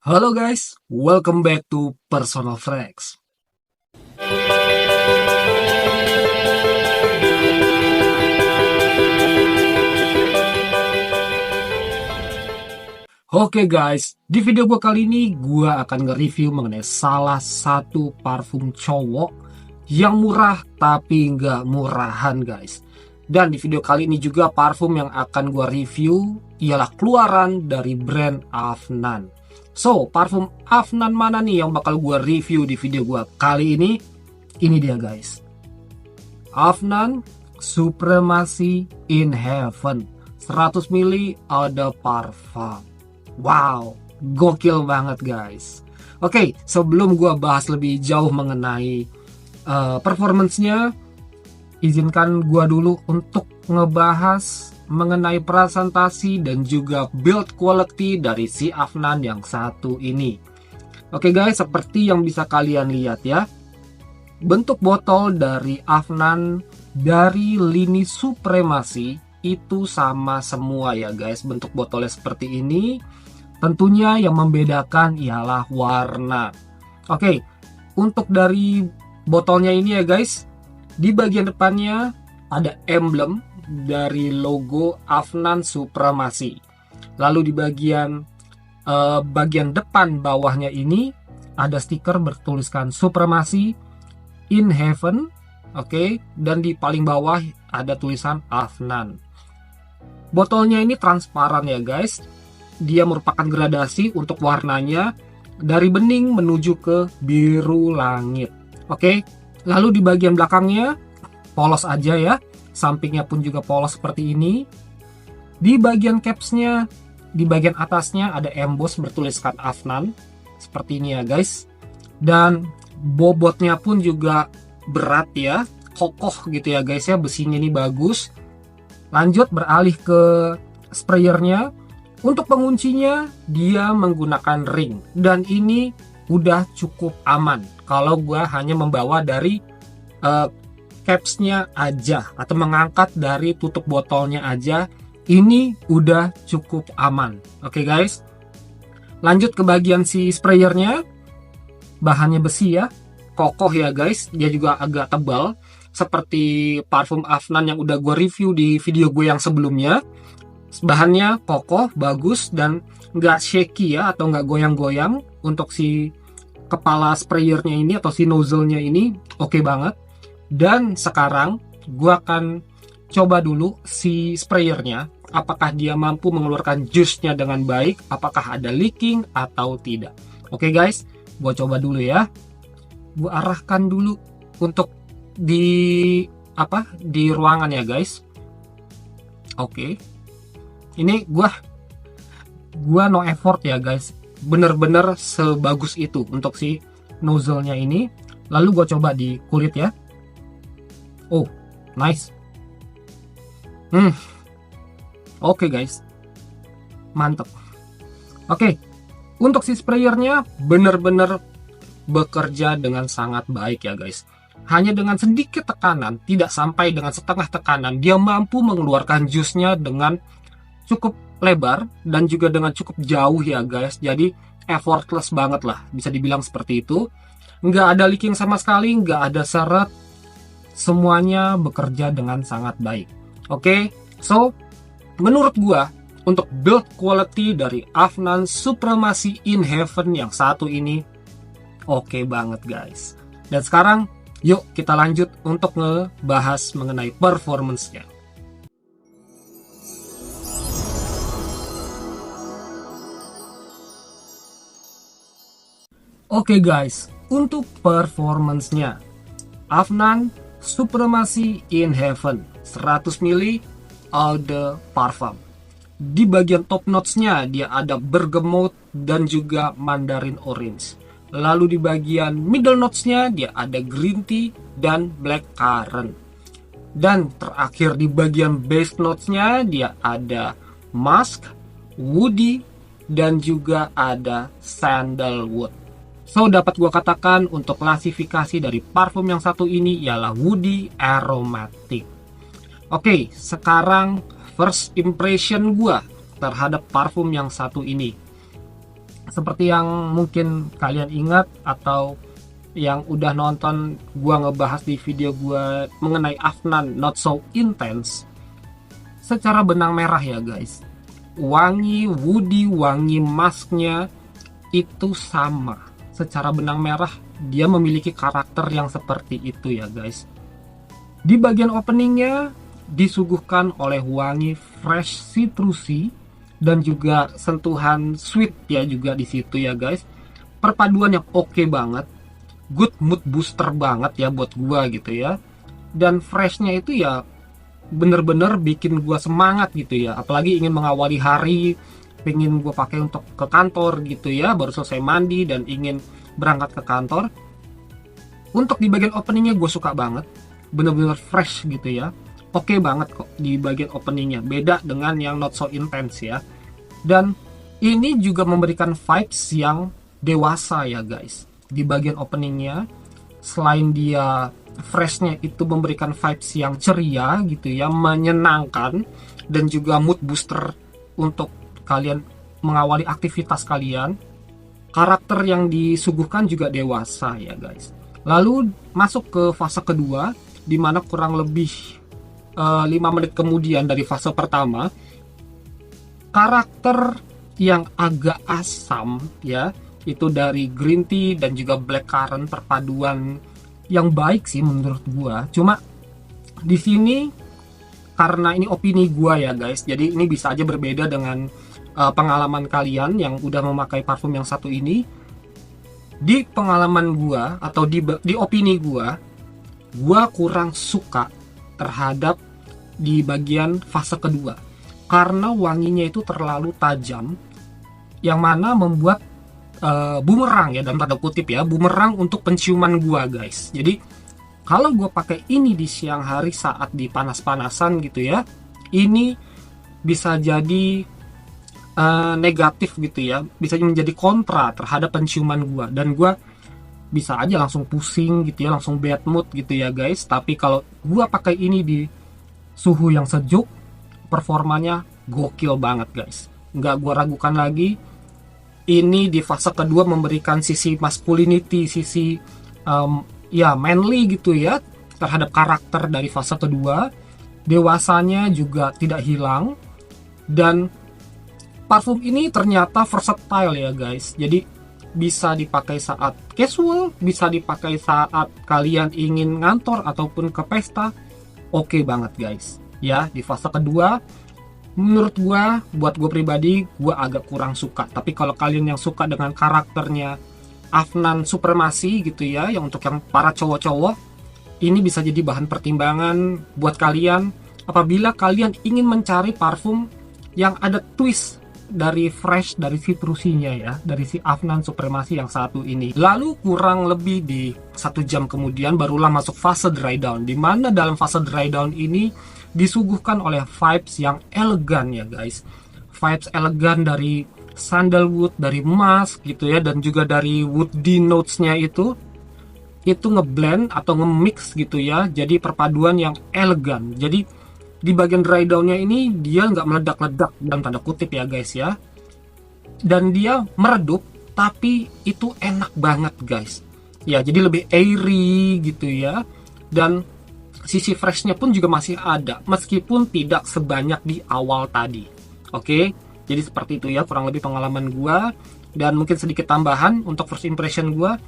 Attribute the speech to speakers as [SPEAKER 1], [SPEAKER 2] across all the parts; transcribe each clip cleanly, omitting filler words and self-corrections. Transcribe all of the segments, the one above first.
[SPEAKER 1] Halo guys, welcome back to Personal Frags. Oke guys, di video gue kali ini gue akan nge-review mengenai salah satu parfum cowok yang murah tapi nggak murahan guys. Dan di video kali ini juga parfum yang akan gue review ialah keluaran dari brand Afnan. So, parfum Afnan mana nih yang bakal gue review di video gue kali ini? Ini dia guys. Afnan Supremacy in Heaven 100 ml Eau de Parfum. Wow, gokil banget guys. Oke, sebelum gue bahas lebih jauh mengenai performance-nya, izinkan gue dulu untuk ngebahas mengenai presentasi dan juga build quality dari si Afnan yang satu ini. Oke guys, seperti yang bisa kalian lihat ya, bentuk botol dari Afnan dari lini Supremacy itu sama semua ya guys. Bentuk botolnya seperti ini. Tentunya yang membedakan ialah warna. Oke, untuk dari botolnya ini ya guys, di bagian depannya ada emblem dari logo Afnan Supremacy. Lalu di bagian depan bawahnya ini ada stiker bertuliskan Supremacy in Heaven. Oke, dan di paling bawah ada tulisan Afnan. Botolnya ini transparan ya guys. Dia merupakan gradasi untuk warnanya dari bening menuju ke biru langit. Oke, lalu di bagian belakangnya polos aja ya. Sampingnya pun juga polos seperti ini. Di bagian capsnya, di bagian atasnya ada emboss bertuliskan Afnan. Seperti ini ya guys. Dan bobotnya pun juga berat ya. Kokoh gitu ya guys ya. Besinya ini bagus. Lanjut beralih ke sprayernya. Untuk penguncinya dia menggunakan ring. Dan ini udah cukup aman. Kalau gua hanya membawa dari capsnya aja atau mengangkat dari tutup botolnya aja, ini udah cukup aman. Oke guys, lanjut ke bagian si sprayernya. Bahannya besi ya, kokoh ya guys. Dia juga agak tebal seperti parfum Afnan yang udah gue review di video gue yang sebelumnya. Bahannya kokoh, bagus, dan nggak shaky ya, atau nggak goyang-goyang. Untuk si kepala sprayernya ini atau si nozzle-nya ini oke banget. Dan sekarang gue akan coba dulu si sprayernya, apakah dia mampu mengeluarkan juice-nya dengan baik, apakah ada leaking atau tidak. Oke guys, gue coba dulu ya. Gue arahkan dulu untuk di ruangan ya guys. Oke. Ini gua no effort ya guys. Bener-bener sebagus itu untuk si nozzle-nya ini. Lalu gue coba di kulit ya. Oh, nice. Oke guys, mantep. Oke, untuk si sprayernya bener-bener bekerja dengan sangat baik ya guys. Hanya dengan sedikit tekanan, tidak sampai dengan setengah tekanan, dia mampu mengeluarkan jusnya dengan cukup lebar dan juga dengan cukup jauh ya guys. Jadi effortless banget lah, bisa dibilang seperti itu. Nggak ada leaking sama sekali, nggak ada seret. Semuanya bekerja dengan sangat baik. Oke, so menurut gua untuk build quality dari Afnan Supremacy in Heaven yang satu ini oke banget guys. Dan sekarang yuk kita lanjut untuk ngebahas mengenai performance-nya. Oke guys, untuk performance-nya Afnan Supremacy in Heaven 100 ml Eau de Parfum. Di bagian top notes-nya dia ada bergamot dan juga mandarin orange. Lalu di bagian middle notes-nya dia ada green tea dan black currant. Dan terakhir di bagian base notes-nya dia ada musk, woody, dan juga ada sandalwood. So, dapat gue katakan untuk klasifikasi dari parfum yang satu ini ialah woody aromatic. Oke, sekarang first impression gue terhadap parfum yang satu ini. Seperti yang mungkin kalian ingat atau yang udah nonton gua ngebahas di video gua mengenai Afnan Not So Intense, secara benang merah ya guys, wangi woody, wangi masknya itu sama. Secara benang merah dia memiliki karakter yang seperti itu ya guys. Di bagian openingnya disuguhkan oleh wangi fresh citrusy dan juga sentuhan sweet ya juga di situ ya guys. Perpaduan yang oke banget, good mood booster banget ya buat gua gitu ya. Dan freshnya itu ya bener-bener bikin gua semangat gitu ya, apalagi ingin mengawali hari, pengen gua pakai untuk ke kantor gitu ya, baru selesai mandi dan ingin berangkat ke kantor. Untuk di bagian openingnya gue suka banget, bener-bener fresh gitu ya, oke banget kok di bagian openingnya, beda dengan yang Not So Intense ya. Dan ini juga memberikan vibes yang dewasa ya guys. Di bagian openingnya, selain dia freshnya itu memberikan vibes yang ceria gitu ya, menyenangkan, dan juga mood booster untuk kalian mengawali aktivitas kalian. Karakter yang disuguhkan juga dewasa ya guys. Lalu masuk ke fase kedua, dimana kurang lebih 5 menit kemudian dari fase pertama, karakter yang agak asam ya, itu dari green tea dan juga blackcurrant, perpaduan yang baik sih menurut gua. Cuma di sini karena ini opini gua ya guys, jadi ini bisa aja berbeda dengan pengalaman kalian yang udah memakai parfum yang satu ini. Di pengalaman gua atau di opini gua kurang suka terhadap di bagian fase kedua karena wanginya itu terlalu tajam, yang mana membuat bumerang ya, dalam tanda kutip ya, bumerang untuk penciuman gua guys. Jadi kalau gua pakai ini di siang hari saat di panas-panasan gitu ya, ini bisa jadi negatif gitu ya, bisa menjadi kontra terhadap penciuman gua, dan gua bisa aja langsung pusing gitu ya, langsung bad mood gitu ya guys. Tapi kalau gua pakai ini di suhu yang sejuk, performanya gokil banget guys, nggak gua ragukan lagi. Ini di fase kedua memberikan sisi masculinity, sisi ya manly gitu ya terhadap karakter dari fase kedua. Dewasanya juga tidak hilang, dan parfum ini ternyata versatile ya guys. Jadi bisa dipakai saat casual, bisa dipakai saat kalian ingin ngantor ataupun ke pesta. Oke banget guys. Ya, di fase kedua menurut gua, buat gue pribadi, gua agak kurang suka. Tapi kalau kalian yang suka dengan karakternya Afnan Supremacy gitu ya, yang untuk yang para cowok-cowok, ini bisa jadi bahan pertimbangan buat kalian apabila kalian ingin mencari parfum yang ada twist dari fresh, dari citrusinya ya, dari si Afnan Supremacy yang satu ini. Lalu kurang lebih di 1 jam kemudian barulah masuk fase dry down, dimana dalam fase dry down ini disuguhkan oleh vibes yang elegan ya guys. Vibes elegan dari sandalwood, dari musk gitu ya, dan juga dari woody notes-nya itu ngeblend atau nge-mix gitu ya, jadi perpaduan yang elegan. Jadi di bagian dry down-nya ini dia nggak meledak-ledak dalam tanda kutip ya guys ya, dan dia meredup tapi itu enak banget guys ya, jadi lebih airy gitu ya, dan sisi freshnya pun juga masih ada meskipun tidak sebanyak di awal tadi. Oke, jadi seperti itu ya kurang lebih pengalaman gua, dan mungkin sedikit tambahan untuk first impression gua.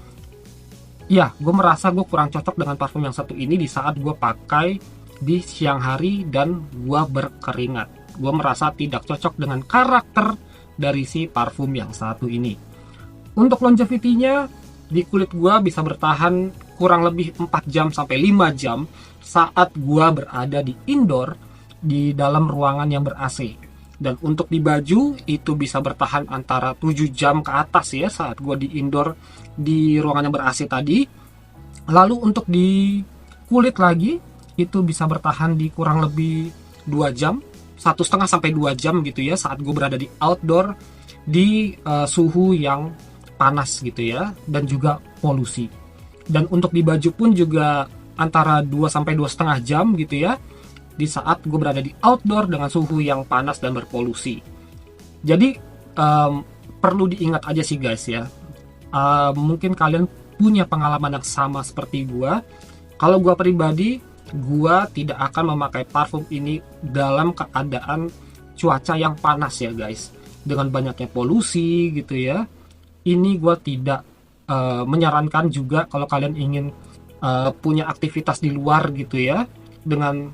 [SPEAKER 1] Ya, gue merasa gue kurang cocok dengan parfum yang satu ini di saat gue pakai di siang hari dan gue berkeringat. Gue merasa tidak cocok dengan karakter dari si parfum yang satu ini. Untuk longevity-nya, di kulit gue bisa bertahan kurang lebih 4 jam sampai 5 jam saat gue berada di indoor di dalam ruangan yang ber-AC. Dan untuk di baju itu bisa bertahan antara 7 jam ke atas ya saat gue di indoor di ruangan yang ber-AC tadi. Lalu untuk di kulit lagi itu bisa bertahan di kurang lebih 2 jam, 1,5 sampai 2 jam gitu ya saat gue berada di outdoor di suhu yang panas gitu ya, dan juga polusi. Dan untuk di baju pun juga antara 2 sampai 2,5 jam gitu ya di saat gue berada di outdoor dengan suhu yang panas dan berpolusi. Jadi perlu diingat aja sih guys ya. Mungkin kalian punya pengalaman yang sama seperti gua. Kalau gua pribadi, gua tidak akan memakai parfum ini dalam keadaan cuaca yang panas ya guys. Dengan banyaknya polusi gitu ya. Ini gua tidak menyarankan juga kalau kalian ingin punya aktivitas di luar gitu ya, dengan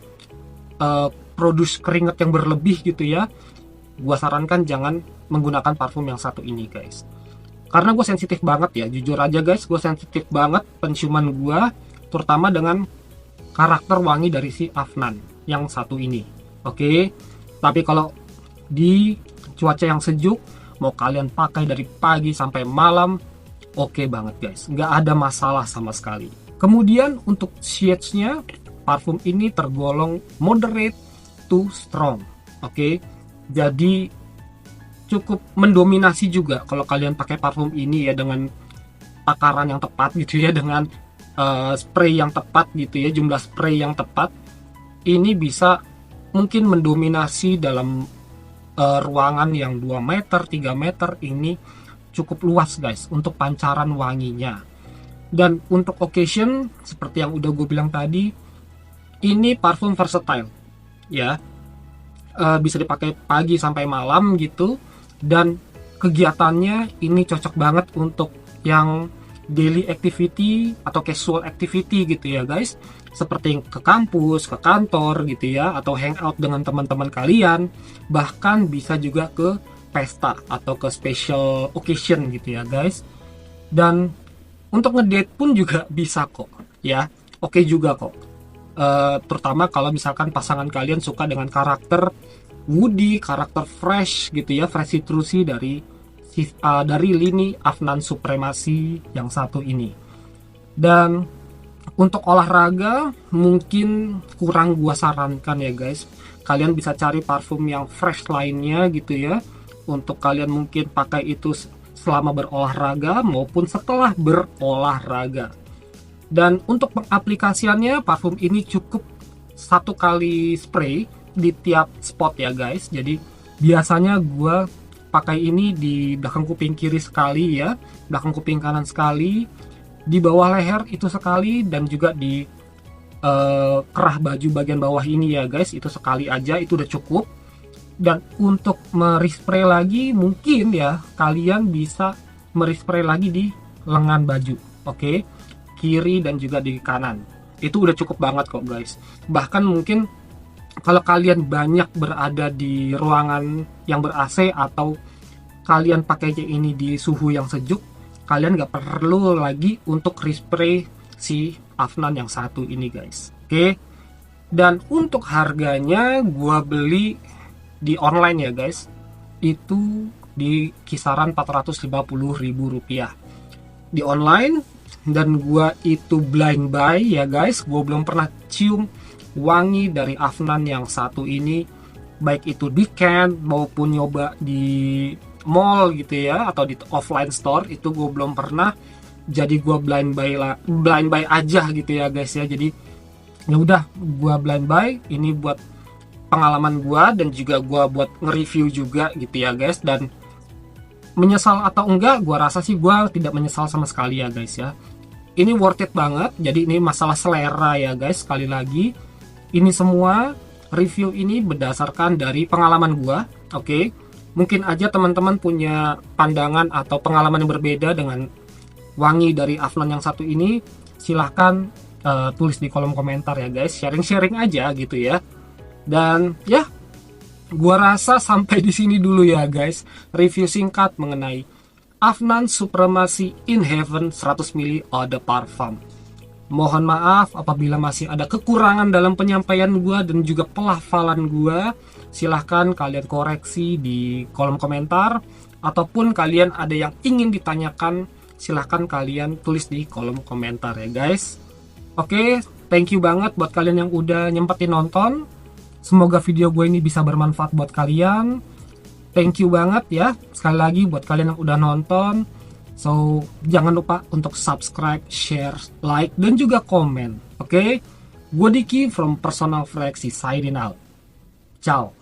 [SPEAKER 1] produce keringat yang berlebih gitu ya. Gua sarankan jangan menggunakan parfum yang satu ini guys, karena gue sensitif banget ya, jujur aja guys, gue sensitif banget penciuman gue, terutama dengan karakter wangi dari si Afnan yang satu ini. Oke, tapi kalau di cuaca yang sejuk, mau kalian pakai dari pagi sampai malam, oke banget guys, nggak ada masalah sama sekali. Kemudian untuk shades-nya, parfum ini tergolong moderate to strong. Oke, jadi cukup mendominasi juga kalau kalian pakai parfum ini ya, dengan takaran yang tepat gitu ya, dengan spray yang tepat gitu ya, jumlah spray yang tepat. Ini bisa mungkin mendominasi dalam ruangan yang 2 meter, 3 meter, ini cukup luas guys untuk pancaran wanginya. Dan untuk occasion, seperti yang udah gue bilang tadi, ini parfum versatile ya, bisa dipakai pagi sampai malam gitu. Dan kegiatannya ini cocok banget untuk yang daily activity atau casual activity gitu ya guys, seperti ke kampus, ke kantor gitu ya, atau hangout dengan teman-teman kalian, bahkan bisa juga ke pesta atau ke special occasion gitu ya guys. Dan untuk ngedate pun juga bisa kok ya, oke juga kok, terutama kalau misalkan pasangan kalian suka dengan karakter woody, karakter fresh gitu ya, fresh citrusy dari lini Afnan Supremacy yang satu ini. Dan untuk olahraga mungkin kurang gua sarankan ya guys, kalian bisa cari parfum yang fresh lainnya gitu ya, untuk kalian mungkin pakai itu selama berolahraga maupun setelah berolahraga. Dan untuk pengaplikasiannya, parfum ini cukup 1 kali spray di tiap spot ya guys. Jadi biasanya gue pakai ini di belakang kuping kiri sekali ya, belakang kuping kanan sekali, di bawah leher itu sekali, dan juga di kerah baju bagian bawah ini ya guys, itu sekali aja, itu udah cukup. Dan untuk merispray lagi, mungkin ya kalian bisa merispray lagi di lengan baju, oke, kiri dan juga di kanan. Itu udah cukup banget kok guys. Bahkan mungkin kalau kalian banyak berada di ruangan yang ber-AC atau kalian pakainya ini di suhu yang sejuk, kalian nggak perlu lagi untuk respray si Afnan yang satu ini guys. Oke. Dan untuk harganya gua beli di online ya guys, itu di kisaran Rp450.000 di online. Dan gua itu blind buy ya guys, gua belum pernah cium wangi dari Afnan yang satu ini, baik itu di can maupun nyoba di mall gitu ya, atau di offline store, itu gue belum pernah. Jadi gue blind buy aja gitu ya guys ya. Jadi ya udah, gue blind buy ini buat pengalaman gue, dan juga gue buat nge-review juga gitu ya guys. Dan menyesal atau enggak, gue rasa sih gue tidak menyesal sama sekali ya guys ya. Ini worth it banget. Jadi ini masalah selera ya guys, sekali lagi. Ini semua review ini berdasarkan dari pengalaman gua, oke? Mungkin aja teman-teman punya pandangan atau pengalaman yang berbeda dengan wangi dari Afnan yang satu ini. Silahkan tulis di kolom komentar ya guys, sharing-sharing aja gitu ya. Dan ya, gua rasa sampai di sini dulu ya guys, review singkat mengenai Afnan Supremacy in Heaven 100 ml Eau de Parfum. Mohon maaf apabila masih ada kekurangan dalam penyampaian gua dan juga pelafalan gua. Silahkan kalian koreksi di kolom komentar, ataupun kalian ada yang ingin ditanyakan, silahkan kalian tulis di kolom komentar ya guys. Oke, thank you banget buat kalian yang udah nyempetin nonton. Semoga video gue ini bisa bermanfaat buat kalian. Thank you banget ya sekali lagi buat kalian yang udah nonton. So, jangan lupa untuk subscribe, share, like, dan juga komen. Oke? Gue Diki from Personal Fragrance signing out. Ciao.